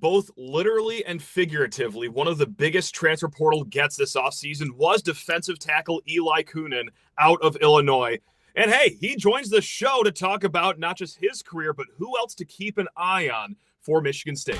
both literally and figuratively, one of the biggest transfer portal gets this offseason was defensive tackle Eli Coenen out of Illinois. And hey, he joins the show to talk about not just his career, but who else to keep an eye on for Michigan State.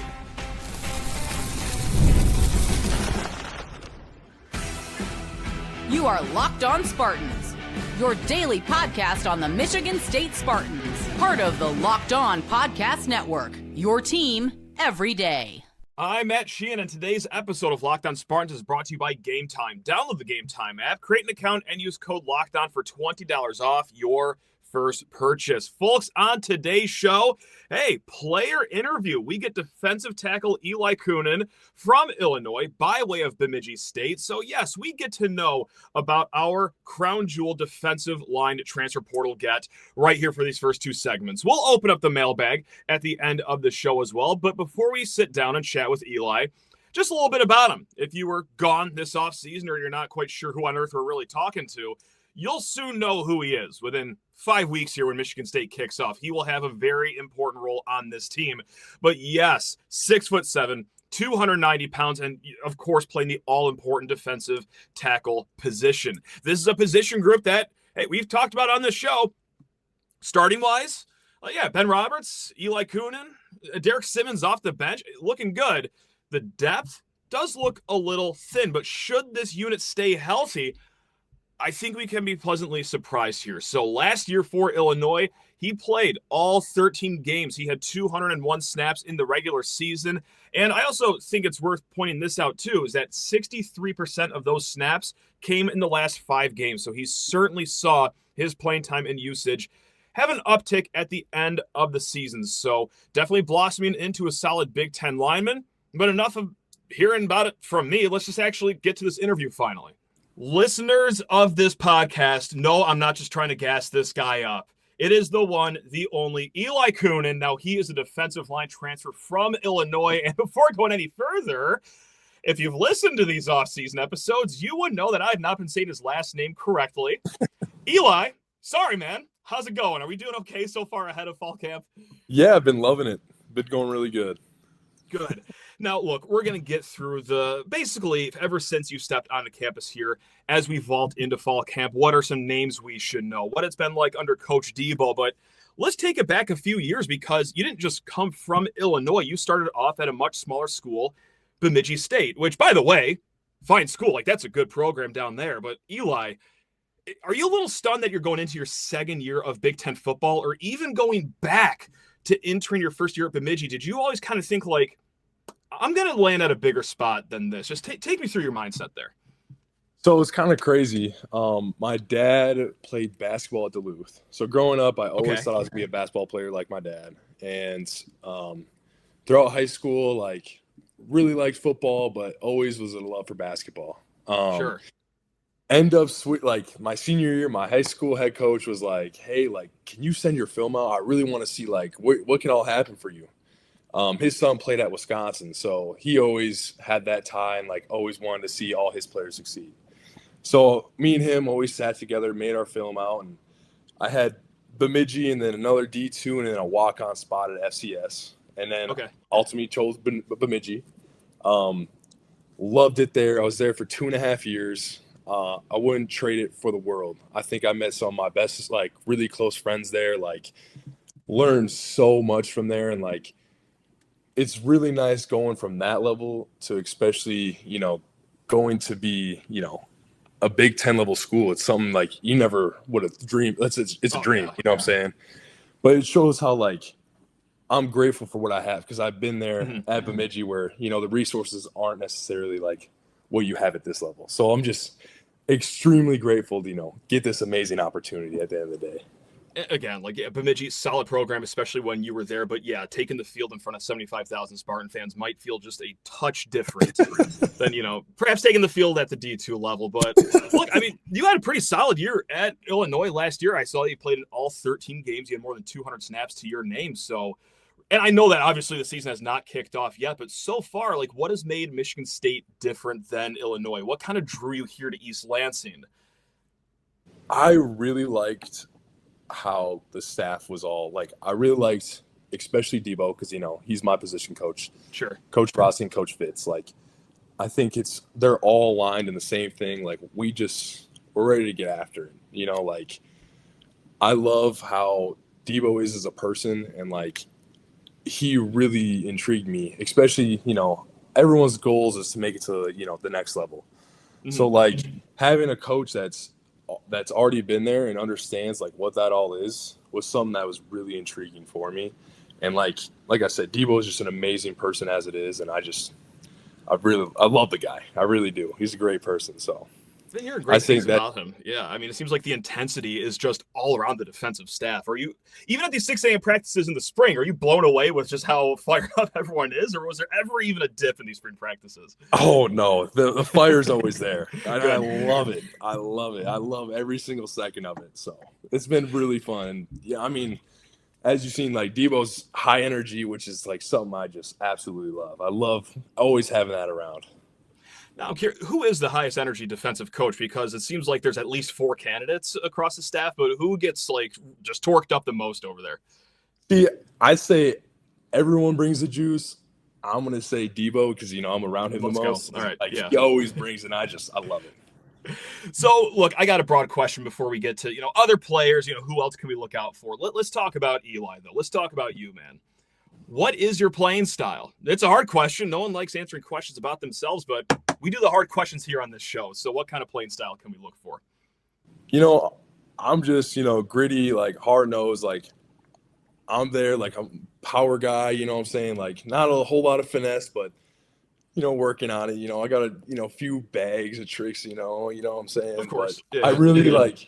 You are Locked On Spartans, your daily podcast on the Michigan State Spartans, part of the Locked On Podcast Network, your team every day. I'm Matt Sheehan, and today's episode of Locked On Spartans is brought to you by Game Time. Download the Game Time app, create an account, and use code LOCKEDON for $20 off your first purchase. Folks, on today's show, hey, player interview. We get defensive tackle Eli Coenen from Illinois by way of Bemidji State. So yes, we get to know about our crown jewel defensive line transfer portal get right here for these first two segments. We'll open up the mailbag at the end of the show as well. But before we sit down and chat with Eli, just a little bit about him. If you were gone this offseason or you're not quite sure who on earth we're really talking to, you'll soon know who he is within 5 weeks here when Michigan State kicks off. He will have a very important role on this team. But yes, 6'7", 290 pounds, and of course playing the all-important defensive tackle position. This is a position group that, hey, we've talked about on this show. Starting-wise, Ben Roberts, Eli Coenen, Derrick Simmons off the bench, looking good. The depth does look a little thin, but should this unit stay healthy, I think we can be pleasantly surprised here. So last year for Illinois, he played all 13 games. He had 201 snaps in the regular season. And I also think it's worth pointing this out too, is that 63% of those snaps came in the last 5 games. So he certainly saw his playing time and usage have an uptick at the end of the season. So definitely blossoming into a solid Big Ten lineman. But enough of hearing about it from me. Let's just actually get to this interview finally. Listeners of this podcast know I'm not just trying to gas this guy up. It is the one, the only, Eli Coenen. Now, he is a defensive line transfer from Illinois. And before going any further, if you've listened to these offseason episodes, you would know that I have not been saying his last name correctly. Eli, sorry, man. How's it going? Are we doing okay so far ahead of fall camp? Yeah, I've been loving it. Been going really good. Good. Now, look, we're going to get through basically, ever since you stepped onto campus here, as we vault into fall camp, what are some names we should know? What it's been like under Coach Deebo, but let's take it back a few years because you didn't just come from Illinois. You started off at a much smaller school, Bemidji State, which, by the way, fine school. Like, that's a good program down there. But, Eli, are you a little stunned that you're going into your second year of Big Ten football or even going back to entering your first year at Bemidji? Did you always kind of think like, I'm going to land at a bigger spot than this? Just take me through your mindset there. So it's kind of crazy. My dad played basketball at Duluth. So growing up, I always thought I was going to be a basketball player like my dad. And throughout high school, like really liked football, but always was in love for basketball. Sure. End of like my senior year, my high school head coach was like, hey, like, can you send your film out? I really want to see like what can all happen for you. His son played at Wisconsin, so he always had that tie and like always wanted to see all his players succeed. So me and him always sat together, made our film out, and I had Bemidji and then another D2 and then a walk-on spot at FCS. And then ultimately chose Bemidji. Loved it there. I was there for 2.5 years. I wouldn't trade it for the world. I think I met some of my best, like really close friends there, like learned so much from there. And like, it's really nice going from that level to especially, going to be, a Big Ten level school. It's something like you never would have dreamed. It's a dream, you know what I'm saying? But it shows how like I'm grateful for what I have because I've been there at Bemidji where, the resources aren't necessarily like what you have at this level. So I'm just extremely grateful to, get this amazing opportunity at the end of the day. Again, Bemidji, solid program, especially when you were there. But yeah, taking the field in front of 75,000 Spartan fans might feel just a touch different than, perhaps taking the field at the D2 level. But look, I mean, you had a pretty solid year at Illinois last year. I saw you played in all 13 games. You had more than 200 snaps to your name. So, and I know that obviously the season has not kicked off yet, but so far, like, what has made Michigan State different than Illinois? What kind of drew you here to East Lansing? I really liked how the staff was all like, I really liked especially Deebo, because, he's my position coach. Sure. Coach Rossi and Coach Fitz. Like, I think they're all aligned in the same thing. Like, we're ready to get after it. Like, I love how Deebo is as a person, and, like, he really intrigued me, especially, everyone's goals is to make it to, the next level. Mm-hmm. So, like, having a coach that's already been there and understands, like, what that all is was something that was really intriguing for me. And, like I said, Deebo is just an amazing person as it is, and I love the guy. I really do. He's a great person, so. Been hearing great things about him. Yeah, I mean, it seems like the intensity is just all around the defensive staff. Are you, even at these 6 a.m. practices in the spring, are you blown away with just how fired up everyone is, or was there ever even a dip in these spring practices? Oh, no. The fire's always there. I love it. I love it. I love every single second of it. So it's been really fun. Yeah, I mean, as you've seen, like, Deebo's high energy, which is, like, something I just absolutely love. I love always having that around. Now, I'm curious, who is the highest energy defensive coach? Because it seems like there's at least 4 candidates across the staff, but who gets, like, just torqued up the most over there? See, I say everyone brings the juice. I'm going to say Deebo because, I'm around him the most. All right, yeah. He always brings it, and I love it. So, look, I got a broad question before we get to, other players. Who else can we look out for? Let's talk about Eli, though. Let's talk about you, man. What is your playing style? It's a hard question. No one likes answering questions about themselves, but we do the hard questions here on this show. So what kind of playing style can we look for? I'm just, gritty, like, hard-nosed. Like, I'm there, like, I'm a power guy, you know what I'm saying? Like, not a whole lot of finesse, but, working on it. I got a few bags of tricks, you know what I'm saying? Of course. Yeah. I really, like,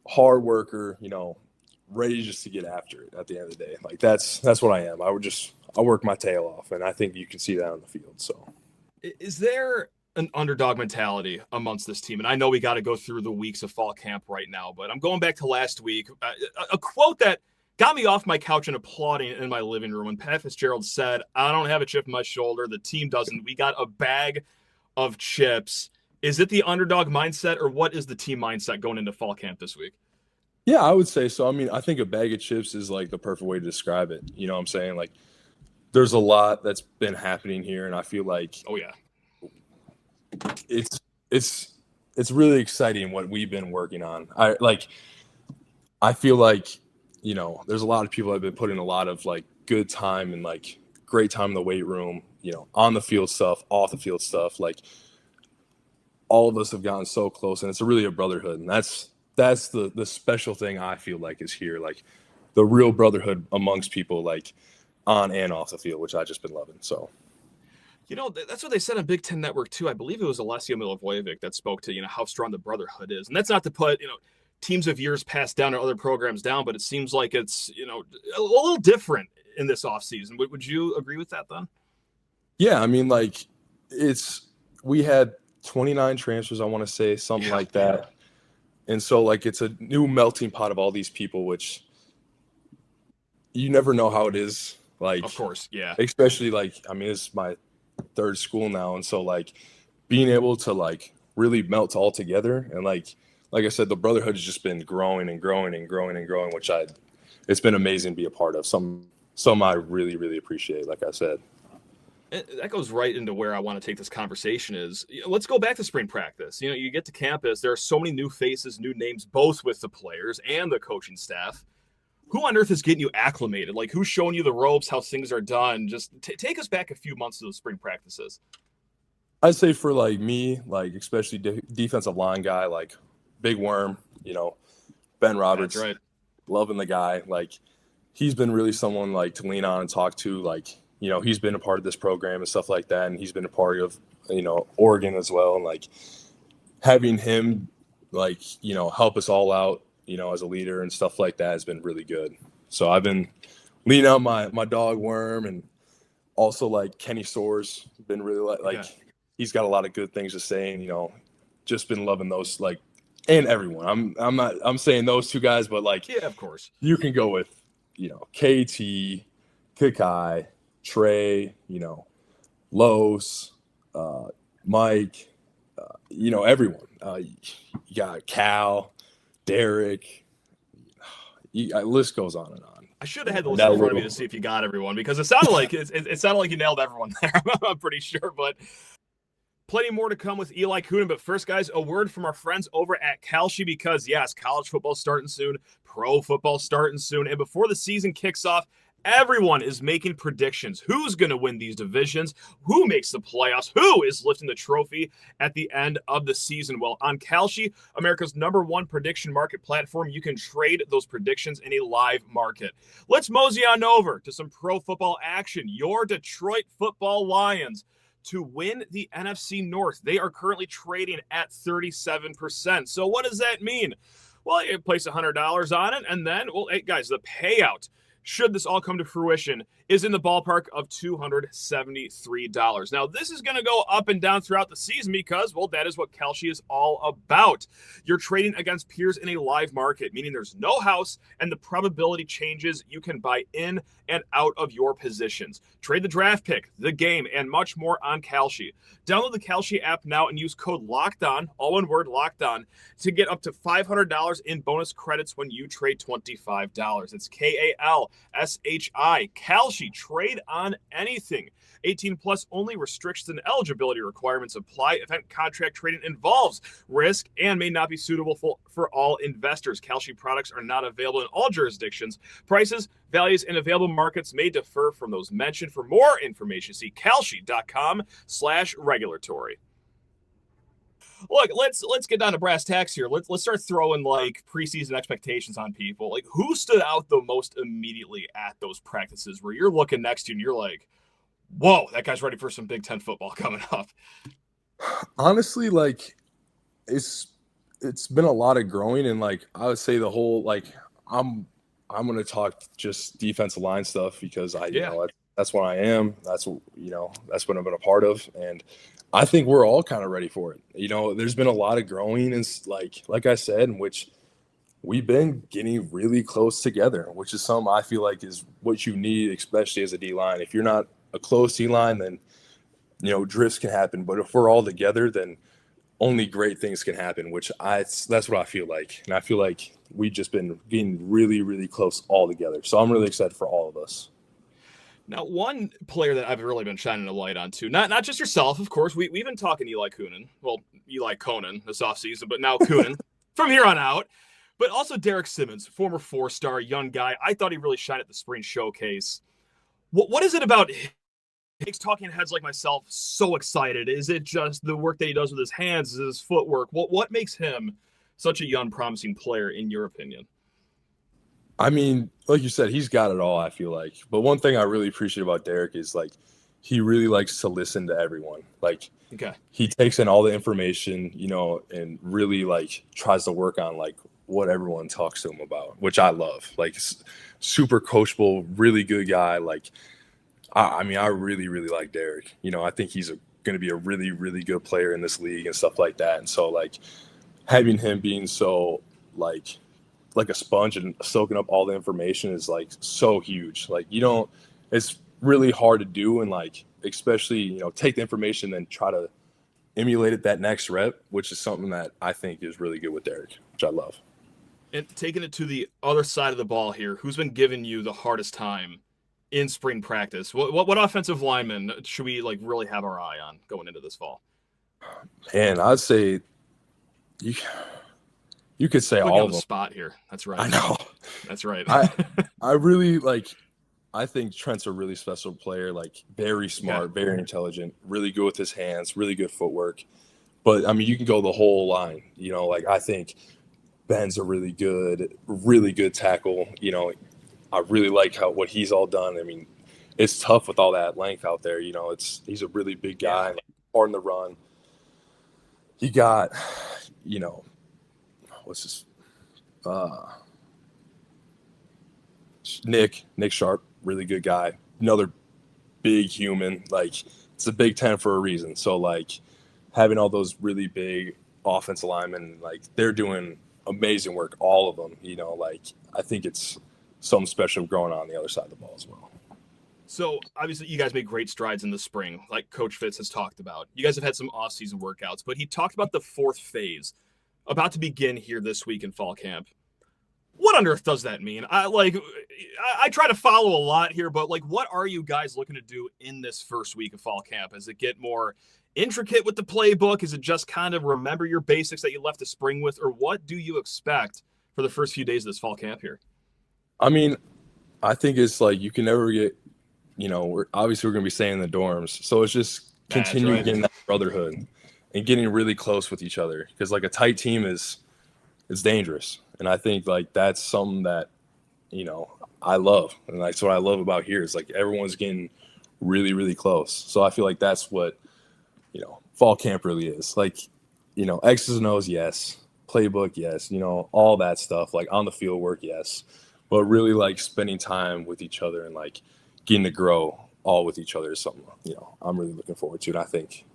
hard worker, ready just to get after it at the end of the day. Like, that's what I am. I work my tail off, and I think you can see that on the field. So, is there an underdog mentality amongst this team? And I know we got to go through the weeks of fall camp right now, but I'm going back to last week. A quote that got me off my couch and applauding in my living room when Pat Fitzgerald said, "I don't have a chip in my shoulder. The team doesn't. We got a bag of chips." Is it the underdog mindset, or what is the team mindset going into fall camp this week? Yeah, I would say so. I mean, I think a bag of chips is, like, the perfect way to describe it. You know what I'm saying? Like, there's a lot that's been happening here, and I feel like, oh yeah, it's really exciting what we've been working on. I feel like, there's a lot of people that have been putting a lot of, like, good time and, like, great time in the weight room, on the field stuff, off the field stuff. Like, all of us have gotten so close, and it's really a brotherhood, and that's the special thing I feel like is here, like, the real brotherhood amongst people, like, on and off the field, which I've just been loving. So, that's what they said on Big Ten Network too. I believe it was Alessio Milivojevic that spoke to, how strong the brotherhood is. And that's not to put, teams of years past down or other programs down, but it seems like it's, a little different in this offseason. Would you agree with that then? Yeah, I mean, like, we had 29 transfers, I want to say, something like that. And so, like, it's a new melting pot of all these people, which you never know how it is. Like, of course, yeah. Especially, like, I mean, this is my 3rd school now. And so, like, being able to, like, really melt all together. And, like I said, the brotherhood has just been growing and growing and growing and growing, which it's been amazing to be a part of. Some I really, really appreciate, like I said. That goes right into where I want to take this conversation is, let's go back to spring practice. You get to campus, there are so many new faces, new names, both with the players and the coaching staff. Who on earth is getting you acclimated? Like, who's showing you the ropes, how things are done? Just take us back a few months to those spring practices. I'd say for, like, me, like, especially defensive line guy, like, Big Worm, Ben Roberts. That's right. Loving the guy. Like, he's been really someone, like, to lean on and talk to, like, he's been a part of this program and stuff like that. And he's been a part of, Oregon as well. And, like, having him, like, help us all out, as a leader and stuff like that has been really good. So I've been leaning on my dog Worm, and also, like, Kenny Soares been really he's got a lot of good things to say, and, just been loving those, like, and everyone. I'm saying those 2 guys, but, like, yeah, of course, you can go with, KT, Kakai, Trey, Los, Mike, everyone. You got Cal, Derrick. List goes on and on. I should have had the list in front of me to see if you got everyone, because it sounded like it sounded like you nailed everyone there. I'm pretty sure, but plenty more to come with Eli Coenen. But first, guys, a word from our friends over at Kalshi, because yes, college football starting soon, pro football starting soon, and before the season kicks off, everyone is making predictions. Who's going to win these divisions? Who makes the playoffs? Who is lifting the trophy at the end of the season? Well, on Kalshi, America's #1 prediction market platform, you can trade those predictions in a live market. Let's mosey on over to some pro football action. Your Detroit Football Lions to win the NFC North. They are currently trading at 37%. So what does that mean? Well, you place $100 on it, and then, well, hey, guys, the payout, should this all come to fruition, is in the ballpark of $273. Now, this is going to go up and down throughout the season because, well, that is what Kalshi is all about. You're trading against peers in a live market, meaning there's no house, and the probability changes. You can buy in and out of your positions. Trade the draft pick, the game, and much more on Kalshi. Download the Kalshi app now and use code LOCKEDON, all one word, LOCKEDON, to get up to $500 in bonus credits when you trade $25. It's KALSHI. Kalshi, trade on anything. 18 plus only. Restrictions and eligibility requirements apply. Event contract trading involves risk and may not be suitable for all investors. Kalshi products are not available in all jurisdictions. Prices, values, and available markets may differ from those mentioned. For more information, see kalshi.com/regulatory. Look, let's get down to brass tacks here. Let's start throwing like preseason expectations on people. Like, who stood out the most immediately at those practices where you're looking next to you and you're like, whoa, that guy's ready for some Big Ten football coming up? Honestly, like it's been a lot of growing, and like I would say the whole, like I'm going to talk just defensive line stuff because that's what I am. That's what I've been a part of, and I think we're all kind of ready for it. There's been a lot of growing, and like I said, in which we've been getting really close together, which is something I feel like is what you need, especially as a D-line. If you're not a close D-line, then drifts can happen. But if we're all together, then only great things can happen, that's what I feel like. And I feel like we've just been getting really, really close all together. So I'm really excited for all of us. Now, one player that I've really been shining a light on too, not just yourself, of course. We've been talking Eli Coenen. Well, Eli Coenen this offseason, but now Koonin from here on out. But also Derrick Simmons, former 4-star young guy. I thought he really shined at the spring showcase. What is it about him makes talking heads like myself so excited? Is it just the work that he does with his hands? Is it his footwork? What makes him such a young, promising player, in your opinion? I mean, like you said, he's got it all, I feel like. But one thing I really appreciate about Derrick is, like, he really likes to listen to everyone. Like, he takes in all the information, and really, like, tries to work on, like, what everyone talks to him about, which I love. Like, super coachable, really good guy. Like, I really, really like Derrick. I think he's going to be a really, really good player in this league and stuff like that. And so, like, having him being so, like a sponge and soaking up all the information is, like, so huge. Like, it's really hard to do, and, like, especially, take the information and try to emulate it that next rep, which is something that I think is really good with Derrick, which I love. And taking it to the other side of the ball here, who's been giving you the hardest time in spring practice? What offensive lineman should we, like, really have our eye on going into this fall? And I'd say you could say all of them. Spot here. That's right. I know. That's right. I really I think Trent's a really special player, like, very smart, very intelligent, really good with his hands, really good footwork. But, I mean, you can go the whole line. Like, I think Ben's a really good tackle. I really like what he's all done. I mean, it's tough with all that length out there. He's a really big guy, like, hard in the run. He got, what's his Nick Sharp, really good guy. Another big human. Like, it's a Big Ten for a reason. So, like, having all those really big offensive linemen, like, they're doing amazing work, all of them. Like, I think it's something special going on the other side of the ball as well. So, obviously, you guys made great strides in the spring, like Coach Fitz has talked about. You guys have had some off-season workouts, but he talked about the fourth phase about to begin here this week in fall camp. What on earth does that mean? I try to follow a lot here, but like, what are you guys looking to do in this first week of fall camp? Does it get more intricate with the playbook? Is it just kind of remember your basics that you left the spring with, or what do you expect for the first few days of this fall camp here? I mean, I think it's like you can never get, we're going to be staying in the dorms. So it's just continuing getting that brotherhood and getting really close with each other, because like a tight team it's dangerous. And I think like that's something that, I love. And that's what I love about here is like everyone's getting really, really close. So I feel like that's what, fall camp really is. Like, X's and O's, yes. Playbook, yes. All that stuff, like on the field work, yes. But really like spending time with each other and like getting to grow all with each other is something, I'm really looking forward to. And I think,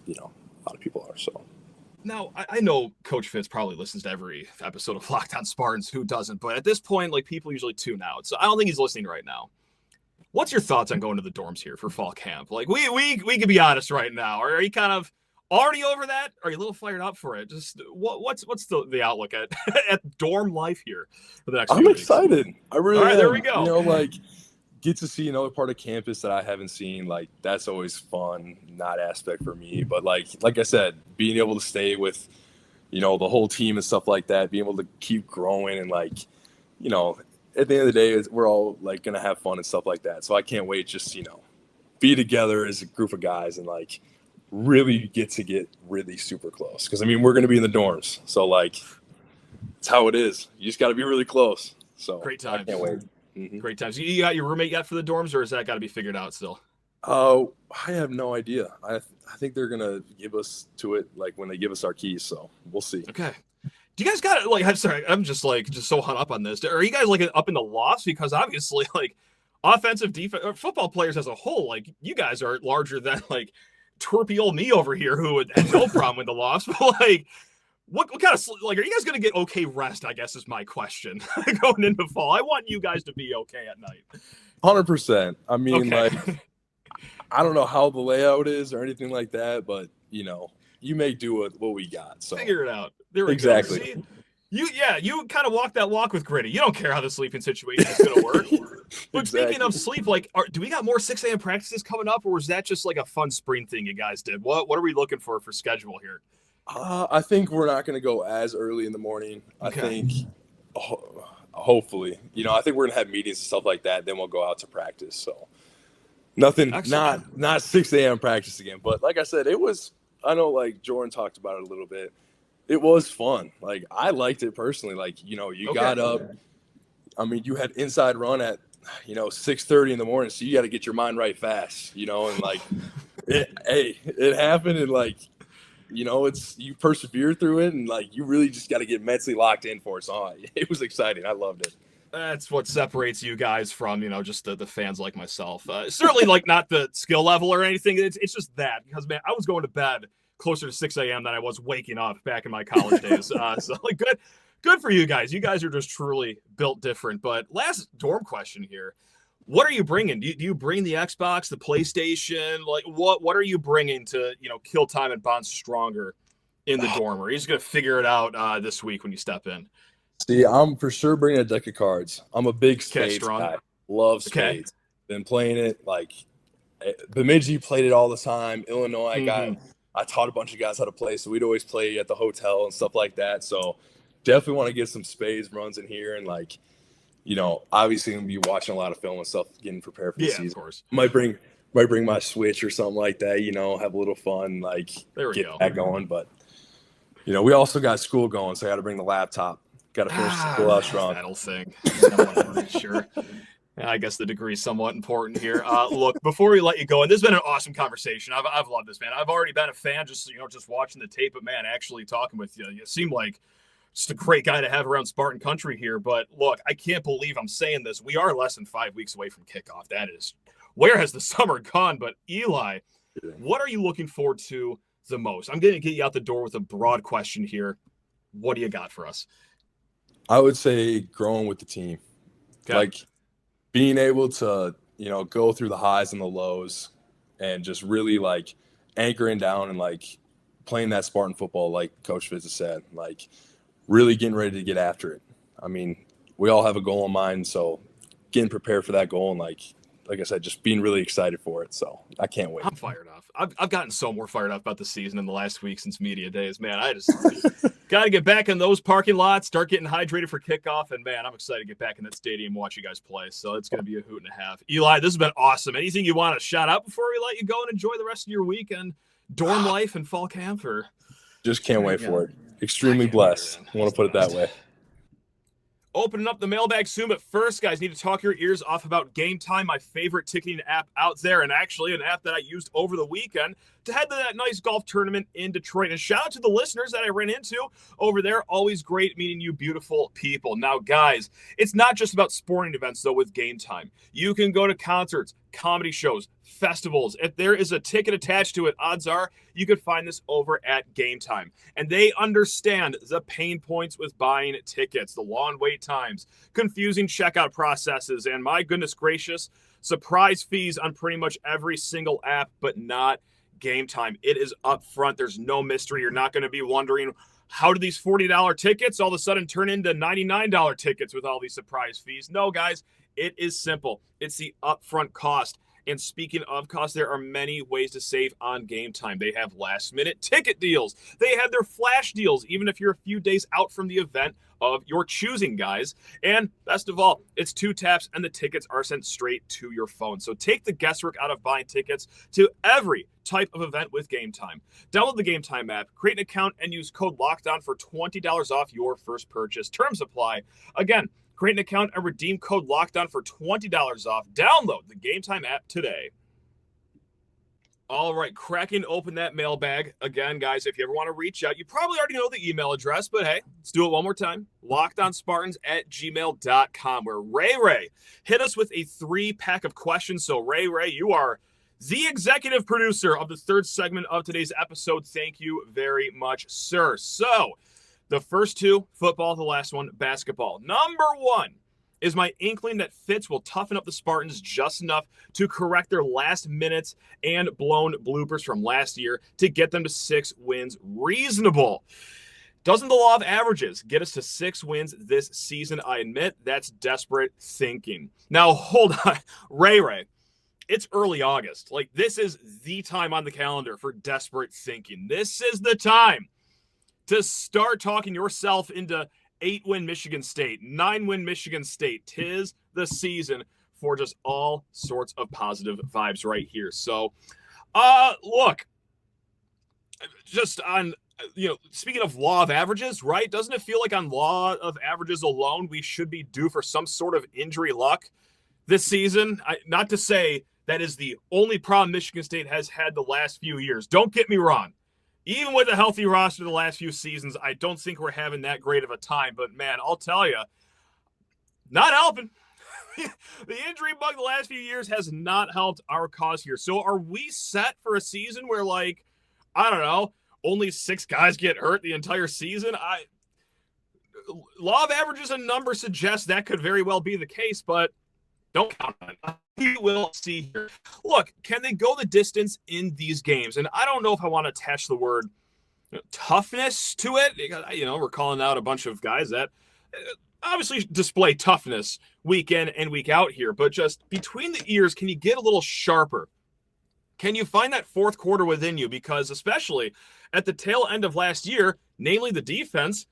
a lot of people are. So. Now, I know Coach Fitz probably listens to every episode of Locked On Spartans. Who doesn't? But at this point, like, people usually tune out. So I don't think he's listening right now. What's your thoughts on going to the dorms here for fall camp? Like, we can be honest right now. Are you kind of already over that? Are you a little fired up for it? Just what's the outlook at dorm life here for the next few weeks? Excited. I really am. All right, am. there we go. Like, get to see another part of campus that I haven't seen. Like, that's always fun, not aspect for me. But like I said, being able to stay with, the whole team and stuff like that, being able to keep growing and like, at the end of the day, we're all like going to have fun and stuff like that. So I can't wait just, be together as a group of guys and like really get really super close. Because, I mean, we're going to be in the dorms. So like, it's how it is. You just got to be really close. So great time. I can't wait. Mm-hmm. Great times. You got your roommate yet for the dorms, or is that got to be figured out still? Oh, I have no idea. I think they're gonna give us to it like when they give us our keys. So we'll see. Okay. Do you guys got like? I'm sorry. I'm just so hung up on this. Are you guys like up in the lofts? Because obviously, like offensive, defense, football players as a whole, like you guys are larger than like twerpy old me over here who would have no problem with the lofts. But like. What kind of like are you guys going to get okay rest? I guess is my question going into fall. I want you guys to be okay at night. 100%. I mean, okay. like, I don't know how the layout is or anything like that, but you may do what we got. So figure it out. There we exactly. go. See? You kind of walk that walk with Gritty. You don't care how the sleeping situation is going to work. But exactly. Speaking of sleep, like, do we got more 6 a.m. practices coming up, or was that just like a fun spring thing you guys did? What are we looking for schedule here? I think we're not going to go as early in the morning. Okay. I think, hopefully, I think we're going to have meetings and stuff like that. Then we'll go out to practice. So nothing, not 6 a.m. practice again. But like I said, I know like Jordan talked about it a little bit. It was fun. Like I liked it personally. Like, got up. I mean, you had inside run at, 6:30 in the morning. So you got to get your mind right fast, and like, it happened. And like, you persevere through it, and like you really just got to get mentally locked in for it. So it was exciting. I loved it. That's what separates you guys from, just the fans like myself. Certainly like not the skill level or anything. It's just that because man, I was going to bed closer to 6 a.m. than I was waking up back in my college days. So like good for you guys. You guys are just truly built different. But last dorm question here. What are you bringing? Do you bring the Xbox, the PlayStation? Like, what are you bringing to, kill time and bond stronger in the dorm? Or are you just going to figure it out this week when you step in? See, I'm for sure bringing a deck of cards. I'm a big spades guy. Love spades. Been playing it. Like, Bemidji played it all the time. Illinois, I taught a bunch of guys how to play, so we'd always play at the hotel and stuff like that. So definitely want to get some spades runs in here and, like, obviously going to be watching a lot of film and stuff, getting prepared for the season. Of course. Might bring my Switch or something like that, have a little fun, like get that going. But, we also got school going, so I got to bring the laptop. Got to finish school out strong. That'll thing. Sure. I guess the degree is somewhat important here. Look, before we let you go, and this has been an awesome conversation. I've loved this, man. I've already been a fan, just watching the tape, but man, actually talking with you, you seem like just a great guy to have around Spartan country here. But look, I can't believe I'm saying this. We are less than 5 weeks away from kickoff. That is, where has the summer gone? But Eli, what are you looking forward to the most? I'm going to get you out the door with a broad question here. What do you got for us? I would say growing with the team. Okay. Like being able to, go through the highs and the lows and just really like anchoring down and like playing that Spartan football, like Coach Fitz has said, like really getting ready to get after it. I mean, we all have a goal in mind. So getting prepared for that goal and like I said, just being really excited for it. So I can't wait. I'm fired up. I've gotten so more fired up about the season in the last week since media days. Man, I just got to get back in those parking lots, start getting hydrated for kickoff. And, man, I'm excited to get back in that stadium and watch you guys play. So it's going to be a hoot and a half. Eli, this has been awesome. Anything you want to shout out before we let you go and enjoy the rest of your week and dorm life and fall camp? Or just can't wait for it. Extremely blessed. I want to put it that way. Opening up the mailbag soon, but first, guys, need to talk your ears off about Game Time, my favorite ticketing app out there, and actually an app that I used over the weekend to head to that nice golf tournament in Detroit. And shout out to the listeners that I ran into over there. Always great meeting you beautiful people. Now, guys, it's not just about sporting events, though, with Game Time. You can go to concerts, comedy shows, festivals. If there is a ticket attached to it, odds are you could find this over at Game Time. And they understand the pain points with buying tickets, the long wait times, confusing checkout processes, and my goodness gracious, surprise fees on pretty much every single app, but not Game Time. It is up front. There's no mystery. You're not going to be wondering, how do these $40 tickets all of a sudden turn into $99 tickets with all these surprise fees? No, guys, it is simple. It's the upfront cost. And speaking of cost, there are many ways to save on Game Time. They have last-minute ticket deals. They have their flash deals, even if you're a few days out from the event of your choosing, guys. And best of all, it's 2 taps and the tickets are sent straight to your phone. So take the guesswork out of buying tickets to every type of event with Game Time. Download the Game Time app, create an account, and use code LOCKEDON for $20 off your first purchase. Terms apply. Again, create an account and redeem code LOCKEDON for $20 off. Download the Game Time app today. All right, cracking open that mailbag. Again, guys, if you ever want to reach out, you probably already know the email address, but hey, let's do it one more time. LockedOnSpartans@gmail.com, where Ray hit us with a 3-pack of questions. So Ray, you are the executive producer of the 3rd segment of today's episode. Thank you very much, sir. So the first 2, football, the last one, basketball. Number 1 is my inkling that Fitz will toughen up the Spartans just enough to correct their last minutes and blown bloopers from last year to get them to 6 wins. Reasonable. Doesn't the law of averages get us to 6 wins this season? I admit that's desperate thinking. Now, hold on. Ray, it's early August. Like, this is the time on the calendar for desperate thinking. This is the time to start talking yourself into 8-win Michigan State, 9-win Michigan State. 'Tis the season for just all sorts of positive vibes right here. So, look, just on, speaking of law of averages, right? Doesn't it feel like on law of averages alone, we should be due for some sort of injury luck this season? Not to say that is the only problem Michigan State has had the last few years. Don't get me wrong. Even with a healthy roster the last few seasons, I don't think we're having that great of a time. But, man, I'll tell you, not helping. The injury bug the last few years has not helped our cause here. So are we set for a season where, like, I don't know, only 6 guys get hurt the entire season? Law of averages and numbers suggest that could very well be the case, but don't count on it. We will see here. Look, can they go the distance in these games? And I don't know if I want to attach the word toughness to it. We're calling out a bunch of guys that obviously display toughness week in and week out here. But just between the ears, can you get a little sharper? Can you find that 4th quarter within you? Because especially at the tail end of last year, namely the defense,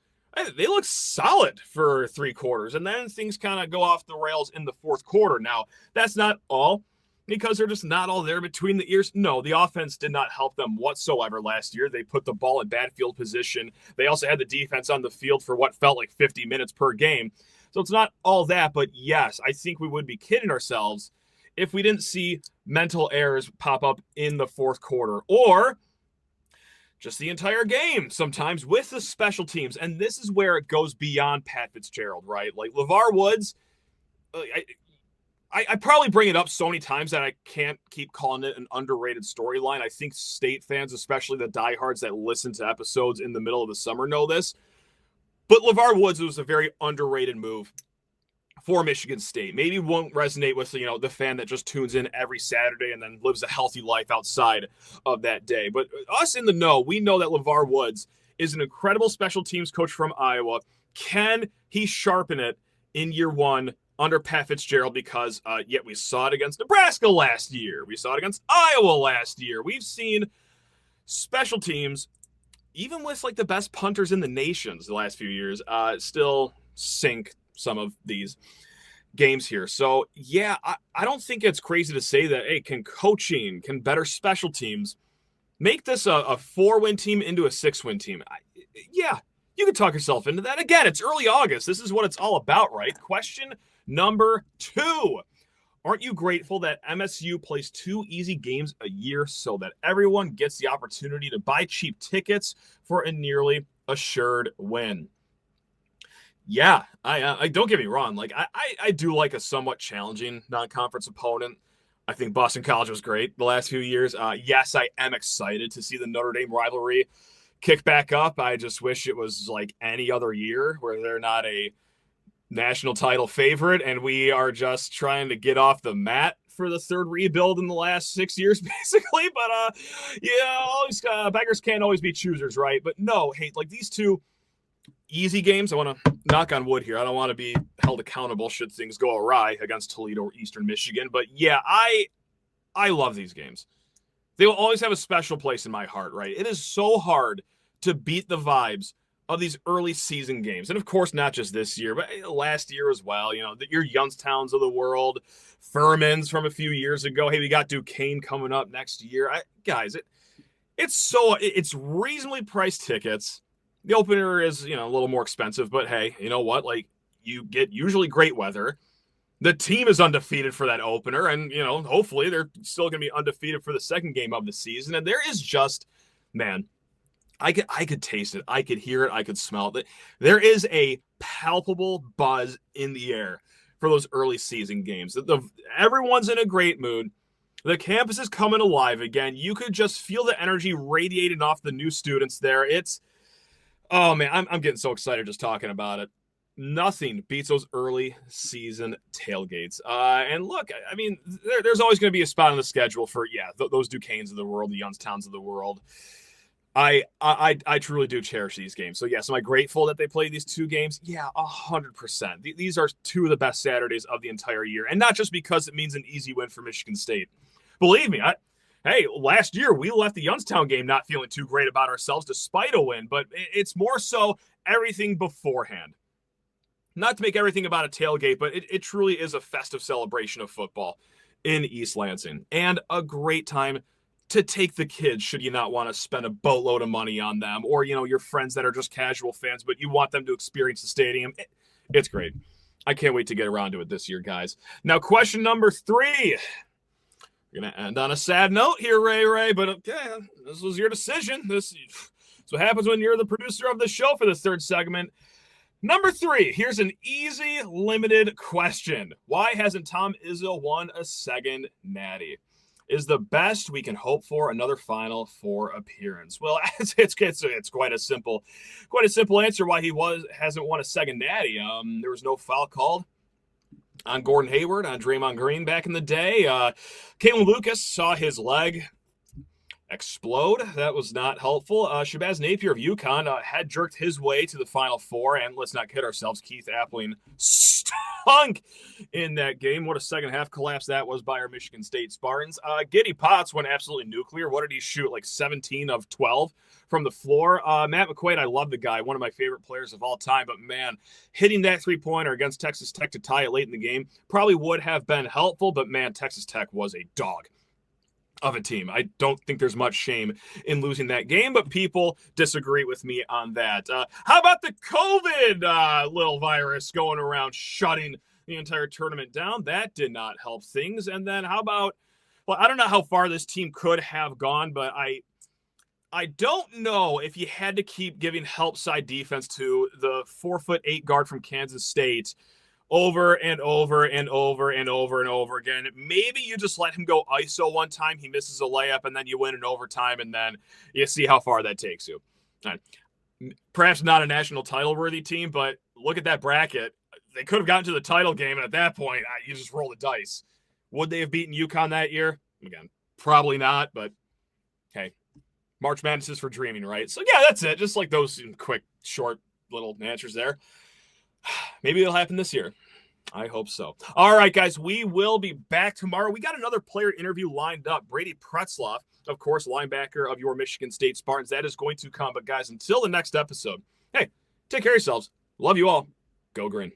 they look solid for 3 quarters, and then things kind of go off the rails in the 4th quarter. Now, that's not all, because they're just not all there between the ears. No, the offense did not help them whatsoever last year. They put the ball in bad field position. They also had the defense on the field for what felt like 50 minutes per game. So it's not all that, but yes, I think we would be kidding ourselves if we didn't see mental errors pop up in the 4th quarter, or just the entire game sometimes with the special teams. And this is where it goes beyond Pat Fitzgerald, right? Like LeVar Woods, I probably bring it up so many times that I can't keep calling it an underrated storyline. I think State fans, especially the diehards that listen to episodes in the middle of the summer, know this. But LeVar Woods was a very underrated move for Michigan State. Maybe won't resonate with, the fan that just tunes in every Saturday and then lives a healthy life outside of that day. But us in the know, we know that LeVar Woods is an incredible special teams coach from Iowa. Can he sharpen it in year one under Pat Fitzgerald because yet we saw it against Nebraska last year. We saw it against Iowa last year. We've seen special teams, even with like the best punters in the nations the last few years, still sink some of these games here. So yeah, I don't think it's crazy to say that, hey, can better special teams make this a 4-win team into a 6-win team? Yeah, you can talk yourself into that. Again, it's early August. This is what it's all about, right? Question number 2. Aren't you grateful that MSU plays 2 easy games a year so that everyone gets the opportunity to buy cheap tickets for a nearly assured win? Yeah, I don't get me wrong. Like I do like a somewhat challenging non-conference opponent. I think Boston College was great the last few years. Yes, I am excited to see the Notre Dame rivalry kick back up. I just wish it was like any other year where they're not a national title favorite and we are just trying to get off the mat for the third rebuild in the last 6 years, basically. But always beggars can't always be choosers, right? But no, hey, like these 2 easy games. I want to knock on wood here. I don't want to be held accountable should things go awry against Toledo or Eastern Michigan. But yeah, I love these games. They will always have a special place in my heart, right? It is so hard to beat the vibes of these early season games. And of course, not just this year, but last year as well. You know, your Youngstowns of the world, Furmans from a few years ago. Hey, we got Duquesne coming up next year. Guys, it's reasonably priced tickets. The opener is, a little more expensive, but hey, you know what? Like, you get usually great weather. The team is undefeated for that opener, and, hopefully they're still going to be undefeated for the second game of the season. And there is just, man, I could taste it. I could hear it. I could smell it. There is a palpable buzz in the air for those early season games. Everyone's in a great mood. The campus is coming alive again. You could just feel the energy radiating off the new students there. Oh, man, I'm getting so excited just talking about it. Nothing beats those early season tailgates. And look, I mean, there's always going to be a spot on the schedule for, those Duquesnes of the world, the Youngstowns of the world. I truly do cherish these games. So, yes, am I grateful that they play these 2 games? Yeah, 100%. These are 2 of the best Saturdays of the entire year. And not just because it means an easy win for Michigan State. Believe me, hey, last year we left the Youngstown game not feeling too great about ourselves despite a win, but it's more so everything beforehand. Not to make everything about a tailgate, but it truly is a festive celebration of football in East Lansing. And a great time to take the kids should you not want to spend a boatload of money on them or, your friends that are just casual fans, but you want them to experience the stadium. It's great. I can't wait to get around to it this year, guys. Now, question number 3. We're going to end on a sad note here, Ray, but okay, this was your decision. This is what happens when you're the producer of the show for the 3rd segment. Number 3, here's an easy, limited question. Why hasn't Tom Izzo won a second natty? Is the best we can hope for another Final Four appearance? Well, it's quite a simple answer why he hasn't won a second natty. There was no foul called on Gordon Hayward, on Draymond Green back in the day. Caitlin Lucas saw his leg explode. That was not helpful. Shabazz Napier of UConn had jerked his way to the Final Four, and let's not kid ourselves, Keith Appling stunk in that game. What a second half collapse that was by our Michigan State Spartans. Giddy Potts went absolutely nuclear. What did he shoot? Like 17 of 12 from the floor. Matt McQuaid, I love the guy, one of my favorite players of all time, but man, hitting that 3-pointer against Texas Tech to tie it late in the game probably would have been helpful, but man, Texas Tech was a dog of a team. I don't think there's much shame in losing that game, but people disagree with me on that. How about the COVID little virus going around shutting the entire tournament down? That did not help things. And then how about, well, I don't know how far this team could have gone, but I don't know if you had to keep giving help side defense to the 4'8" guard from Kansas State over and over and over and over and over again. Maybe you just let him go ISO one time, he misses a layup, and then you win in overtime, and then you see how far that takes you. Perhaps not a national title-worthy team, but look at that bracket. They could have gotten to the title game, and at that point, you just roll the dice. Would they have beaten UConn that year? Again, probably not, but hey, March Madness is for dreaming, right? So, yeah, that's it. Just like those quick, short little answers there. Maybe it'll happen this year. I hope so. All right, guys, we will be back tomorrow. We got another player interview lined up. Brady Pretzloff, of course, linebacker of your Michigan State Spartans. That is going to come. But, guys, until the next episode, hey, take care of yourselves. Love you all. Go Green.